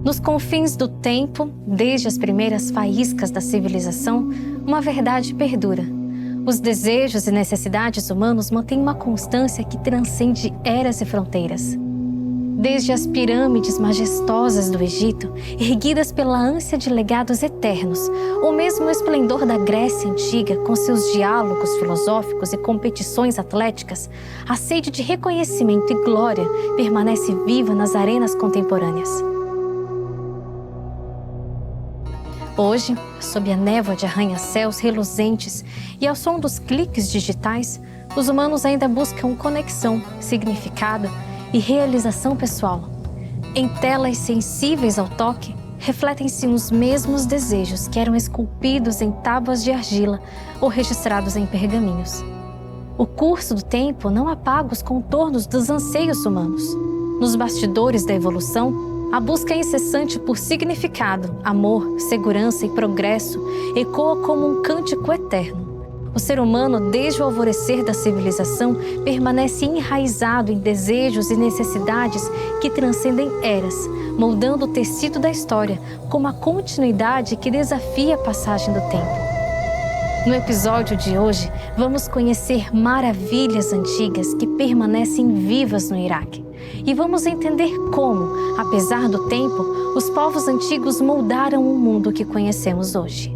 Nos confins do tempo, desde as primeiras faíscas da civilização, uma verdade perdura. Os desejos e necessidades humanos mantêm uma constância que transcende eras e fronteiras. Desde as pirâmides majestosas do Egito, erguidas pela ânsia de legados eternos, ou mesmo o esplendor da Grécia Antiga, com seus diálogos filosóficos e competições atléticas, a sede de reconhecimento e glória permanece viva nas arenas contemporâneas. Hoje, sob a névoa de arranha-céus reluzentes e ao som dos cliques digitais, os humanos ainda buscam conexão, significado e realização pessoal. Em telas sensíveis ao toque, refletem-se os mesmos desejos que eram esculpidos em tábuas de argila ou registrados em pergaminhos. O curso do tempo não apaga os contornos dos anseios humanos. Nos bastidores da evolução, a busca incessante por significado, amor, segurança e progresso ecoa como um cântico eterno. O ser humano, desde o alvorecer da civilização, permanece enraizado em desejos e necessidades que transcendem eras, moldando o tecido da história como a continuidade que desafia a passagem do tempo. No episódio de hoje, vamos conhecer maravilhas antigas que permanecem vivas no Iraque. E vamos entender como, apesar do tempo, os povos antigos moldaram o mundo que conhecemos hoje.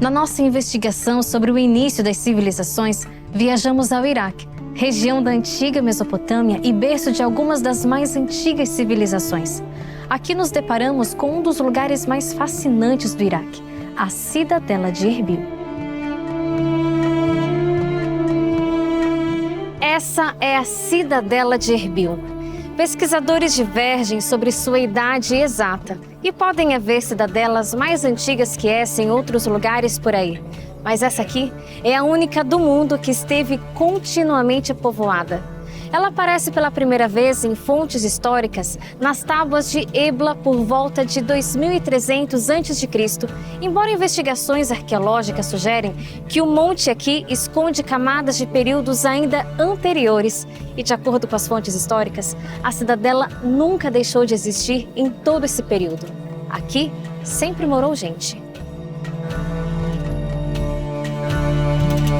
Na nossa investigação sobre o início das civilizações, viajamos ao Iraque, região da antiga Mesopotâmia e berço de algumas das mais antigas civilizações. Aqui nos deparamos com um dos lugares mais fascinantes do Iraque, a Cidadela de Erbil. Essa é a Cidadela de Erbil. Pesquisadores divergem sobre sua idade exata e podem haver cidadelas mais antigas que essa em outros lugares por aí. Mas essa aqui é a única do mundo que esteve continuamente povoada. Ela aparece pela primeira vez em fontes históricas nas tábuas de Ebla por volta de 2300 a.C., embora investigações arqueológicas sugerem que o monte aqui esconde camadas de períodos ainda anteriores. E de acordo com as fontes históricas, a cidadela nunca deixou de existir em todo esse período. Aqui sempre morou gente.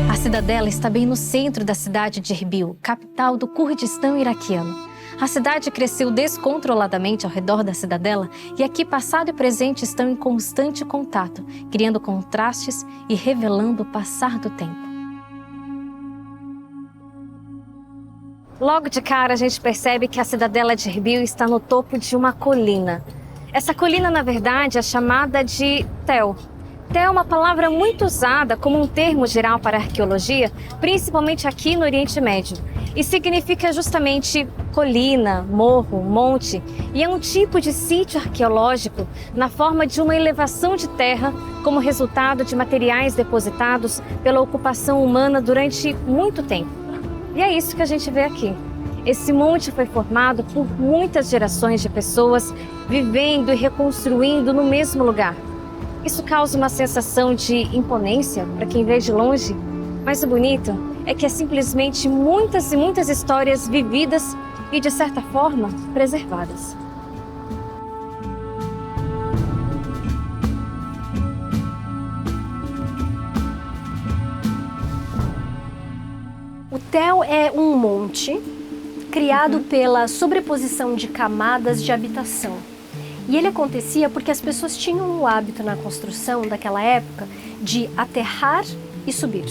A cidadela está bem no centro da cidade de Erbil, capital do Kurdistão iraquiano. A cidade cresceu descontroladamente ao redor da cidadela e aqui passado e presente estão em constante contato, criando contrastes e revelando o passar do tempo. Logo de cara, a gente percebe que a cidadela de Erbil está no topo de uma colina. Essa colina, na verdade, é chamada de Tel. Tel é uma palavra muito usada como um termo geral para a arqueologia, principalmente aqui no Oriente Médio, e significa justamente colina, morro, monte, e é um tipo de sítio arqueológico na forma de uma elevação de terra como resultado de materiais depositados pela ocupação humana durante muito tempo. E é isso que a gente vê aqui. Esse monte foi formado por muitas gerações de pessoas vivendo e reconstruindo no mesmo lugar. Isso causa uma sensação de imponência para quem vê de longe, mas o bonito é que é simplesmente muitas e muitas histórias vividas e, de certa forma, preservadas. O Tel é um monte criado pela sobreposição de camadas de habitação. E ele acontecia porque as pessoas tinham o hábito na construção daquela época de aterrar e subir.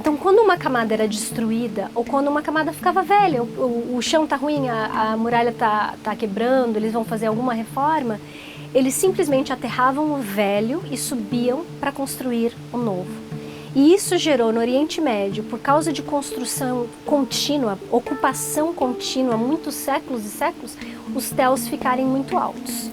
Então, quando uma camada era destruída, ou quando uma camada ficava velha, o chão tá ruim, a muralha tá quebrando, eles vão fazer alguma reforma, eles simplesmente aterravam o velho e subiam para construir o novo. E isso gerou no Oriente Médio, por causa de construção contínua, ocupação contínua, muitos séculos e séculos, os téus ficarem muito altos.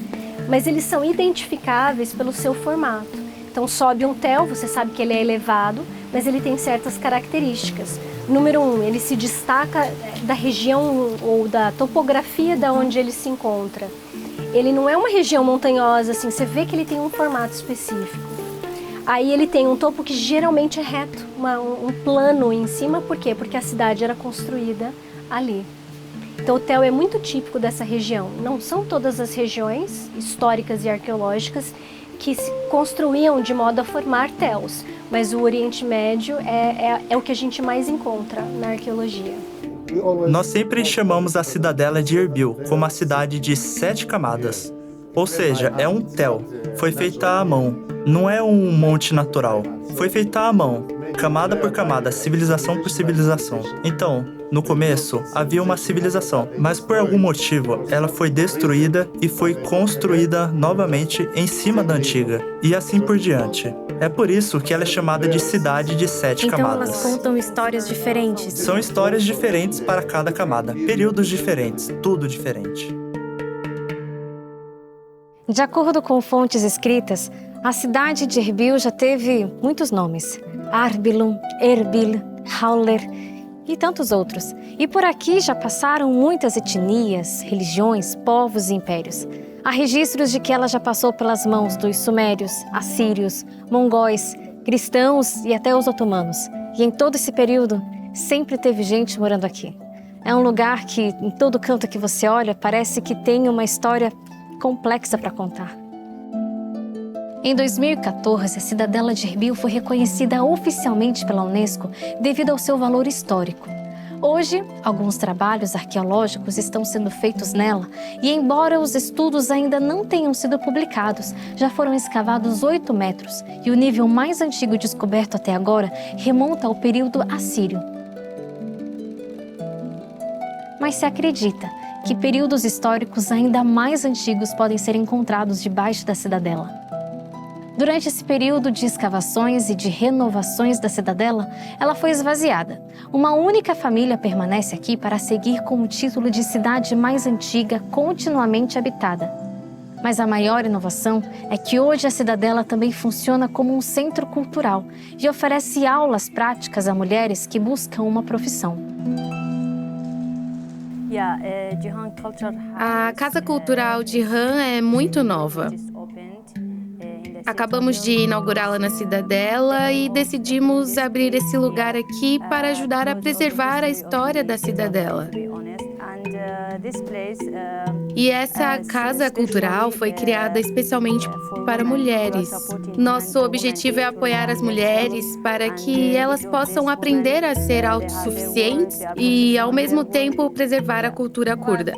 Mas eles são identificáveis pelo seu formato. Então sobe um tel, você sabe que ele é elevado, mas ele tem certas características. Número 1, ele se destaca da região ou da topografia da onde ele se encontra. Ele não é uma região montanhosa, assim, você vê que ele tem um formato específico. Aí ele tem um topo que geralmente é reto, um plano em cima, por quê? Porque a cidade era construída ali. Então o tel é muito típico dessa região. Não são todas as regiões históricas e arqueológicas que se construíam de modo a formar téus, mas o Oriente Médio é o que a gente mais encontra na arqueologia. Nós sempre chamamos a cidadela de Erbil como a cidade de 7 camadas. Ou seja, é um tel. Foi feita à mão. Não é um monte natural. Foi feita à mão, camada por camada, civilização por civilização. Então, no começo, havia uma civilização, mas por algum motivo ela foi destruída e foi construída novamente em cima da antiga, e assim por diante. É por isso que ela é chamada de cidade de 7 camadas. Então elas contam histórias diferentes. São histórias diferentes para cada camada, períodos diferentes, tudo diferente. De acordo com fontes escritas, a cidade de Erbil já teve muitos nomes. Arbilum, Erbil, Hauler e tantos outros. E por aqui já passaram muitas etnias, religiões, povos e impérios. Há registros de que ela já passou pelas mãos dos sumérios, assírios, mongóis, cristãos e até os otomanos. E em todo esse período, sempre teve gente morando aqui. É um lugar que, em todo canto que você olha, parece que tem uma história complexa para contar. Em 2014, a cidadela de Erbil foi reconhecida oficialmente pela Unesco devido ao seu valor histórico. Hoje, alguns trabalhos arqueológicos estão sendo feitos nela e, embora os estudos ainda não tenham sido publicados, já foram escavados 8 metros e o nível mais antigo descoberto até agora remonta ao período assírio. Mas se acredita que períodos históricos ainda mais antigos podem ser encontrados debaixo da cidadela. Durante esse período de escavações e de renovações da cidadela, ela foi esvaziada. Uma única família permanece aqui para seguir com o título de cidade mais antiga continuamente habitada. Mas a maior inovação é que hoje a cidadela também funciona como um centro cultural e oferece aulas práticas a mulheres que buscam uma profissão. A Casa Cultural de Han é muito nova. Acabamos de inaugurá-la na Cidadela e decidimos abrir esse lugar aqui para ajudar a preservar a história da Cidadela. E essa casa cultural foi criada especialmente para mulheres. Nosso objetivo é apoiar as mulheres para que elas possam aprender a ser autossuficientes e, ao mesmo tempo, preservar a cultura curda.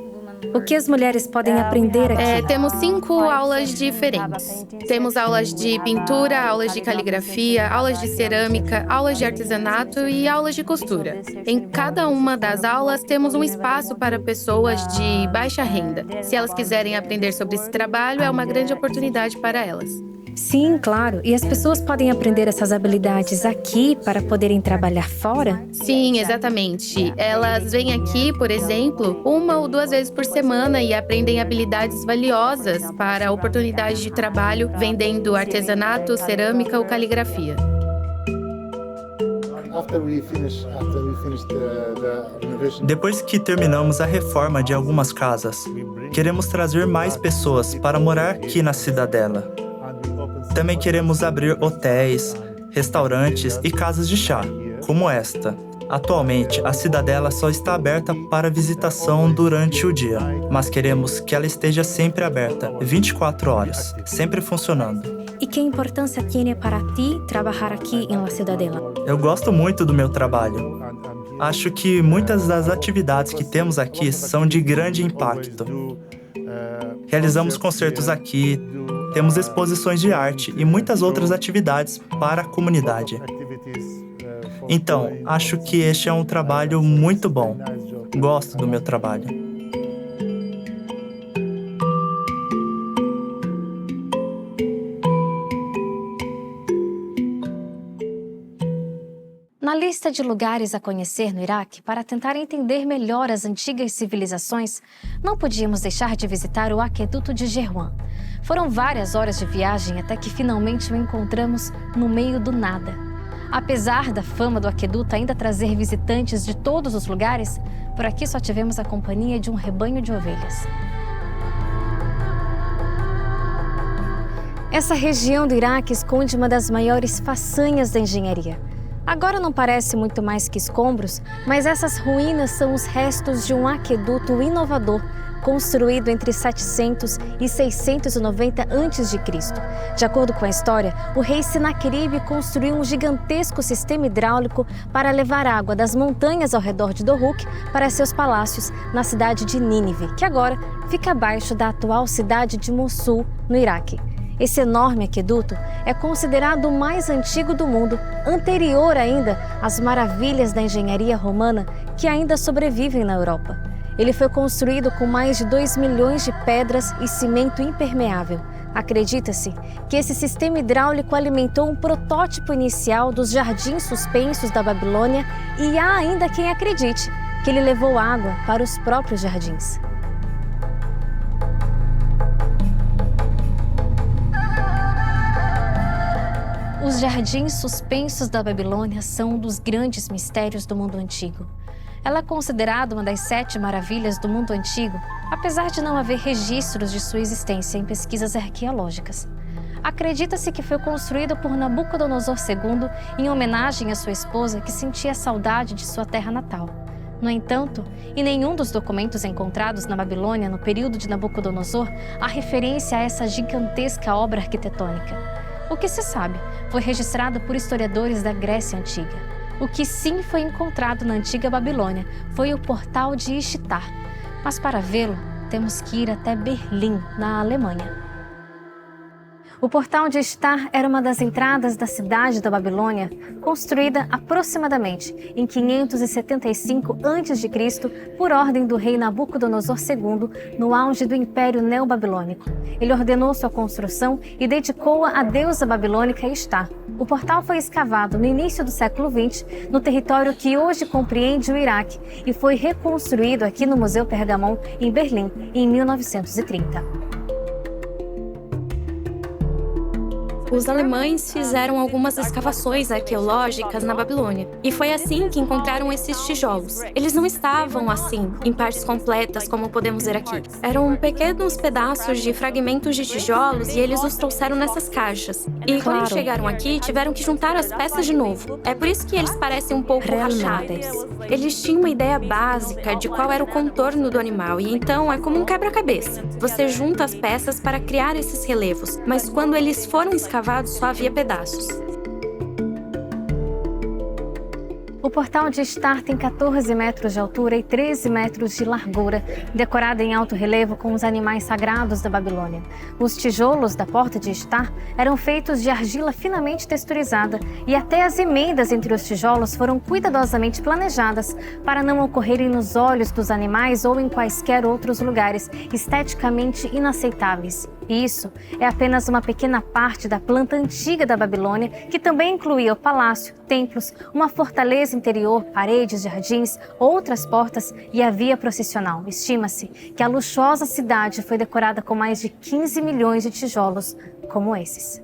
O que as mulheres podem aprender aqui? Temos 5 aulas diferentes. Temos aulas de pintura, aulas de caligrafia, aulas de cerâmica, aulas de artesanato e aulas de costura. Em cada uma das aulas, temos um espaço para pessoas de baixa renda. Se elas quiserem aprender sobre esse trabalho, é uma grande oportunidade para elas. Sim, claro. E as pessoas podem aprender essas habilidades aqui para poderem trabalhar fora? Sim, exatamente. Elas vêm aqui, por exemplo, 1 ou 2 vezes por semana e aprendem habilidades valiosas para oportunidades de trabalho vendendo artesanato, cerâmica ou caligrafia. Depois que terminamos a reforma de algumas casas, queremos trazer mais pessoas para morar aqui na cidadela. Também queremos abrir hotéis, restaurantes e casas de chá, como esta. Atualmente, a cidadela só está aberta para visitação durante o dia, mas queremos que ela esteja sempre aberta, 24 horas, sempre funcionando. E que importância tem para ti trabalhar aqui em La Cidadela? Eu gosto muito do meu trabalho. Acho que muitas das atividades que temos aqui são de grande impacto. Realizamos concertos aqui, temos exposições de arte e muitas outras atividades para a comunidade. Então, acho que este é um trabalho muito bom. Gosto do meu trabalho. Na lista de lugares a conhecer no Iraque, para tentar entender melhor as antigas civilizações, não podíamos deixar de visitar o Aqueduto de Gerwan. Foram várias horas de viagem até que finalmente o encontramos no meio do nada. Apesar da fama do aqueduto ainda trazer visitantes de todos os lugares, por aqui só tivemos a companhia de um rebanho de ovelhas. Essa região do Iraque esconde uma das maiores façanhas da engenharia. Agora não parece muito mais que escombros, mas essas ruínas são os restos de um aqueduto inovador construído entre 700 e 690 a.C. De acordo com a história, o rei Senaqueribe construiu um gigantesco sistema hidráulico para levar água das montanhas ao redor de Dohuk para seus palácios na cidade de Nínive, que agora fica abaixo da atual cidade de Mossul, no Iraque. Esse enorme aqueduto é considerado o mais antigo do mundo, anterior ainda às maravilhas da engenharia romana que ainda sobrevivem na Europa. Ele foi construído com mais de 2 milhões de pedras e cimento impermeável. Acredita-se que esse sistema hidráulico alimentou um protótipo inicial dos jardins suspensos da Babilônia e há ainda quem acredite que ele levou água para os próprios jardins. Os jardins suspensos da Babilônia são um dos grandes mistérios do mundo antigo. Ela é considerada uma das 7 maravilhas do mundo antigo, apesar de não haver registros de sua existência em pesquisas arqueológicas. Acredita-se que foi construído por Nabucodonosor II em homenagem à sua esposa que sentia saudade de sua terra natal. No entanto, em nenhum dos documentos encontrados na Babilônia no período de Nabucodonosor há referência a essa gigantesca obra arquitetônica. O que se sabe foi registrado por historiadores da Grécia Antiga. O que sim foi encontrado na antiga Babilônia foi o portal de Ishtar. Mas para vê-lo, temos que ir até Berlim, na Alemanha. O portal de Ishtar era uma das entradas da cidade da Babilônia, construída aproximadamente em 575 a.C. por ordem do rei Nabucodonosor II, no auge do Império Neobabilônico. Ele ordenou sua construção e dedicou-a à deusa babilônica Ishtar. O portal foi escavado no início do século XX, no território que hoje compreende o Iraque, e foi reconstruído aqui no Museu Pergamon, em Berlim, em 1930. Os alemães fizeram algumas escavações arqueológicas na Babilônia. E foi assim que encontraram esses tijolos. Eles não estavam assim, em partes completas, como podemos ver aqui. Eram pequenos pedaços de fragmentos de tijolos e eles os trouxeram nessas caixas. E quando eles chegaram aqui, tiveram que juntar as peças de novo. É por isso que eles parecem um pouco rachados. Eles tinham uma ideia básica de qual era o contorno do animal, e então é como um quebra-cabeça. Você junta as peças para criar esses relevos, mas quando eles foram escavados, só havia pedaços. O portal de Ishtar tem 14 metros de altura e 13 metros de largura, decorado em alto relevo com os animais sagrados da Babilônia. Os tijolos da porta de Ishtar eram feitos de argila finamente texturizada e até as emendas entre os tijolos foram cuidadosamente planejadas para não ocorrerem nos olhos dos animais ou em quaisquer outros lugares esteticamente inaceitáveis. E isso é apenas uma pequena parte da planta antiga da Babilônia, que também incluía o palácio, templos, uma fortaleza interior, paredes, jardins, outras portas e a via processional. Estima-se que a luxuosa cidade foi decorada com mais de 15 milhões de tijolos como esses.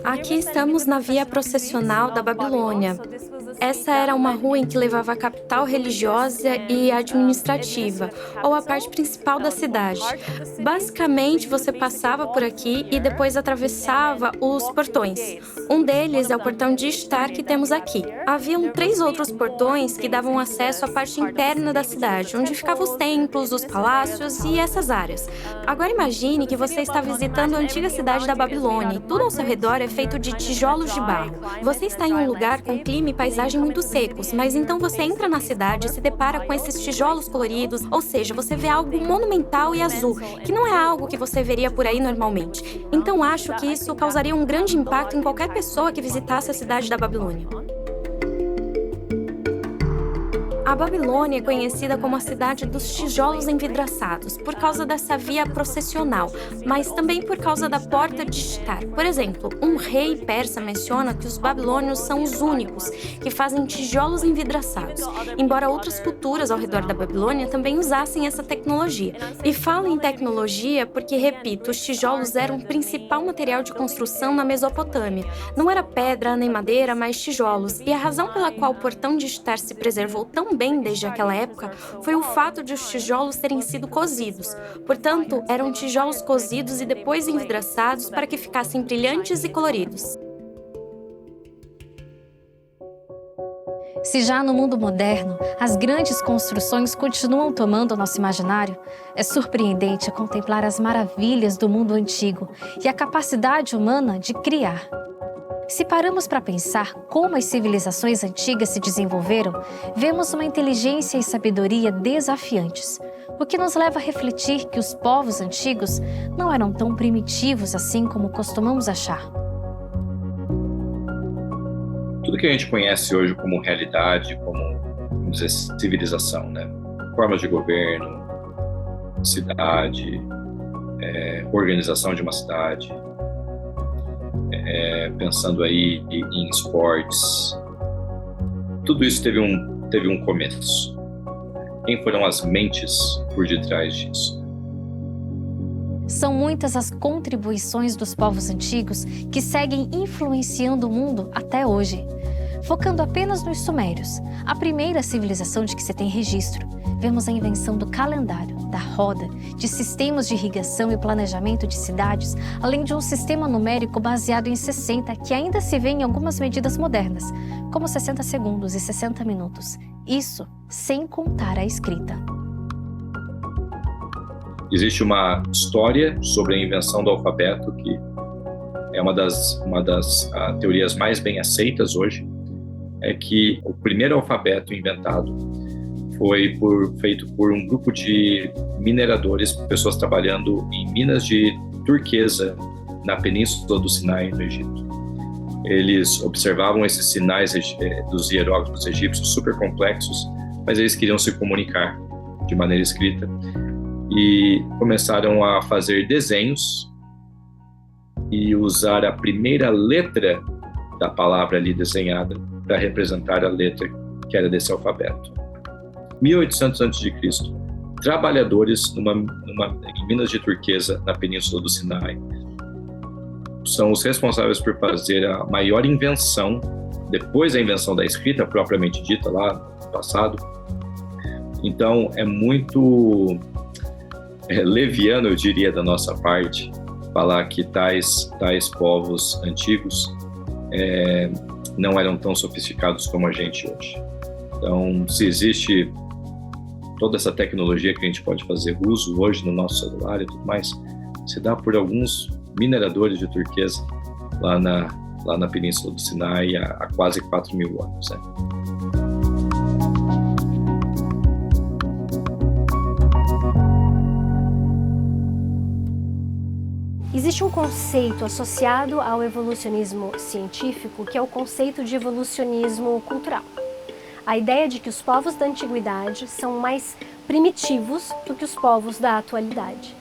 Aqui estamos na via processional da Babilônia. Essa era uma rua em que levava a capital religiosa e administrativa, ou a parte principal da cidade. Basicamente, você passava por aqui e depois atravessava os portões. Um deles é o portão de Ishtar que temos aqui. Haviam 3 outros portões que davam acesso à parte interna da cidade, onde ficavam os templos, os palácios e essas áreas. Agora imagine que você está visitando a antiga cidade da Babilônia e tudo ao seu redor é feito de tijolos de barro. Você está em um lugar com clima e paisagem paisagem muito secos, mas então você entra na cidade e se depara com esses tijolos coloridos, ou seja, você vê algo monumental e azul, que não é algo que você veria por aí normalmente. Então acho que isso causaria um grande impacto em qualquer pessoa que visitasse a cidade da Babilônia. A Babilônia é conhecida como a cidade dos tijolos envidraçados, por causa dessa via processional, mas também por causa da porta de Shitar. Por exemplo, um rei persa menciona que os babilônios são os únicos que fazem tijolos envidraçados, embora outras culturas ao redor da Babilônia também usassem essa tecnologia. E falo em tecnologia porque, repito, os tijolos eram o principal material de construção na Mesopotâmia. Não era pedra nem madeira, mas tijolos. E a razão pela qual o portão de Shitar se preservou tão bem desde aquela época foi o fato de os tijolos terem sido cozidos. Portanto, eram tijolos cozidos e depois envidraçados para que ficassem brilhantes e coloridos. Se já no mundo moderno, as grandes construções continuam tomando o nosso imaginário, é surpreendente contemplar as maravilhas do mundo antigo e a capacidade humana de criar. Se paramos para pensar como as civilizações antigas se desenvolveram, vemos uma inteligência e sabedoria desafiantes, o que nos leva a refletir que os povos antigos não eram tão primitivos assim como costumamos achar. Tudo que a gente conhece hoje como realidade, como, vamos dizer, civilização, né? Formas de governo, cidade, organização de uma cidade, pensando aí em esportes, tudo isso teve um começo. Quem foram as mentes por detrás disso? São muitas as contribuições dos povos antigos que seguem influenciando o mundo até hoje. Focando apenas nos sumérios, a primeira civilização de que se tem registro, vemos a invenção do calendário, da roda, de sistemas de irrigação e planejamento de cidades, além de um sistema numérico baseado em 60, que ainda se vê em algumas medidas modernas, como 60 segundos e 60 minutos. Isso sem contar a escrita. Existe uma história sobre a invenção do alfabeto que é uma das teorias mais bem aceitas hoje, é que o primeiro alfabeto inventado foi feito por um grupo de mineradores, pessoas trabalhando em minas de turquesa na península do Sinai, no Egito. Eles observavam esses sinais dos hieróglifos egípcios super complexos, mas eles queriam se comunicar de maneira escrita e começaram a fazer desenhos e usar a primeira letra da palavra ali desenhada para representar a letra que era desse alfabeto. 1800 a.C., trabalhadores em minas de turquesa na península do Sinai são os responsáveis por fazer a maior invenção, depois da invenção da escrita propriamente dita lá no passado. Então é muito leviano, eu diria, da nossa parte, falar que tais povos antigos não eram tão sofisticados como a gente hoje. Então, se existe toda essa tecnologia que a gente pode fazer uso hoje no nosso celular e tudo mais, se dá por alguns mineradores de turquesa lá na península do Sinai há quase 4.000 anos. Né? Existe um conceito associado ao evolucionismo científico, que é o conceito de evolucionismo cultural. A ideia de que os povos da antiguidade são mais primitivos do que os povos da atualidade.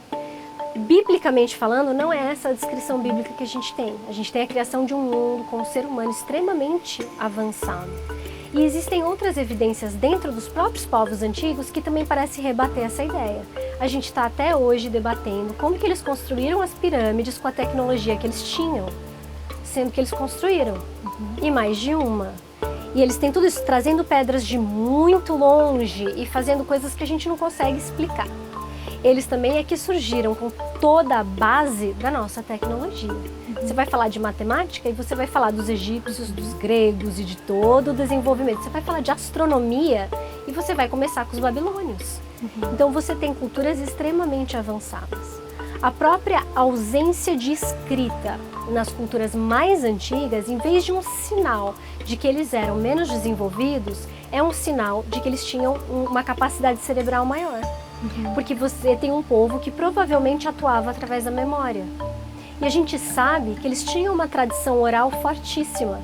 Biblicamente falando, não é essa a descrição bíblica que a gente tem. A gente tem a criação de um mundo com um ser humano extremamente avançado. E existem outras evidências dentro dos próprios povos antigos que também parecem rebater essa ideia. A gente está até hoje debatendo como que eles construíram as pirâmides com a tecnologia que eles tinham, sendo que eles construíram, e mais de uma. E eles têm tudo isso trazendo pedras de muito longe e fazendo coisas que a gente não consegue explicar. Eles também é que surgiram com toda a base da nossa tecnologia. Você vai falar de matemática e você vai falar dos egípcios, dos gregos e de todo o desenvolvimento. Você vai falar de astronomia e você vai começar com os babilônios. Então você tem culturas extremamente avançadas. A própria ausência de escrita nas culturas mais antigas, em vez de um sinal de que eles eram menos desenvolvidos, é um sinal de que eles tinham uma capacidade cerebral maior. Porque você tem um povo que provavelmente atuava através da memória. E a gente sabe que eles tinham uma tradição oral fortíssima.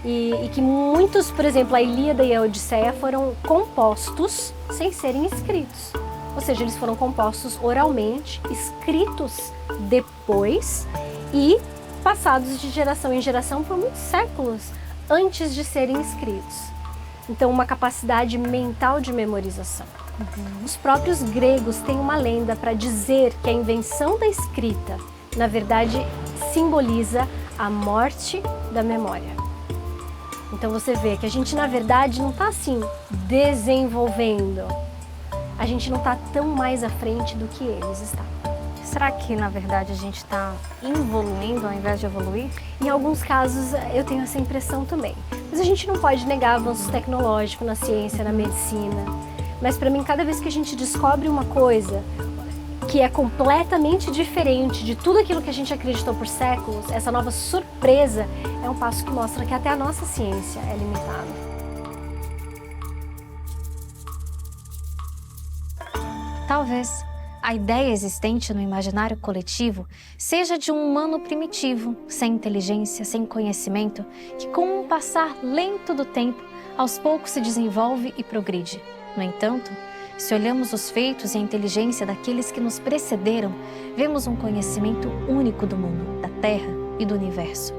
E que muitos, por exemplo, a Ilíada e a Odisseia foram compostos sem serem escritos. Ou seja, eles foram compostos oralmente, escritos depois e passados de geração em geração por muitos séculos antes de serem escritos. Então, uma capacidade mental de memorização. Os próprios gregos têm uma lenda para dizer que a invenção da escrita, na verdade, simboliza a morte da memória. Então você vê que a gente, na verdade, não está assim desenvolvendo. A gente não está tão mais à frente do que eles estão. Será que, na verdade, a gente está evoluindo ao invés de evoluir? Em alguns casos, eu tenho essa impressão também. Mas a gente não pode negar avanços tecnológicos na ciência, na medicina. Mas para mim, cada vez que a gente descobre uma coisa que é completamente diferente de tudo aquilo que a gente acreditou por séculos, essa nova surpresa é um passo que mostra que até a nossa ciência é limitada. Talvez a ideia existente no imaginário coletivo seja de um humano primitivo, sem inteligência, sem conhecimento, que com o passar lento do tempo, aos poucos se desenvolve e progride. No entanto, se olhamos os feitos e a inteligência daqueles que nos precederam, vemos um conhecimento único do mundo, da Terra e do universo.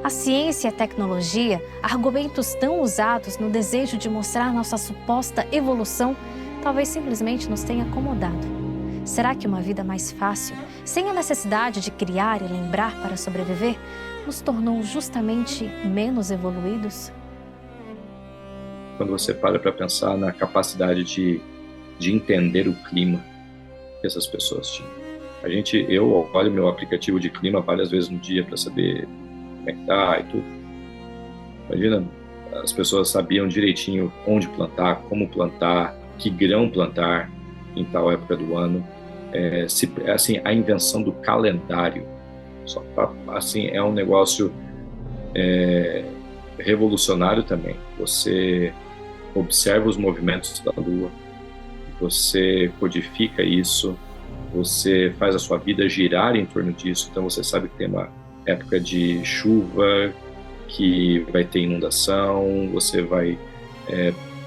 A ciência e a tecnologia, argumentos tão usados no desejo de mostrar nossa suposta evolução, talvez simplesmente nos tenha acomodado. Será que uma vida mais fácil, sem a necessidade de criar e lembrar para sobreviver, nos tornou justamente menos evoluídos? Quando você para pensar na capacidade de entender o clima que essas pessoas tinham. Eu olho meu aplicativo de clima várias vezes no dia para saber como é que tá e tudo. Imagina, as pessoas sabiam direitinho onde plantar, como plantar, que grão plantar em tal época do ano. A invenção do calendário, é um negócio revolucionário também. Você observa os movimentos da Lua, você codifica isso, você faz a sua vida girar em torno disso. Então você sabe que tem uma época de chuva, que vai ter inundação, você vai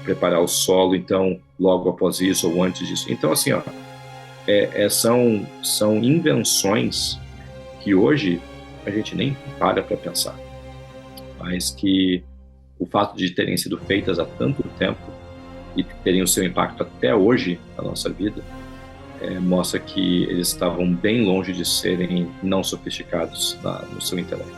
preparar o solo, então logo após isso ou antes disso. Então assim, são invenções que hoje a gente nem para pensar, mas que o fato de terem sido feitas há tanto tempo e terem o seu impacto até hoje na nossa vida, mostra que eles estavam bem longe de serem não sofisticados no seu intelecto.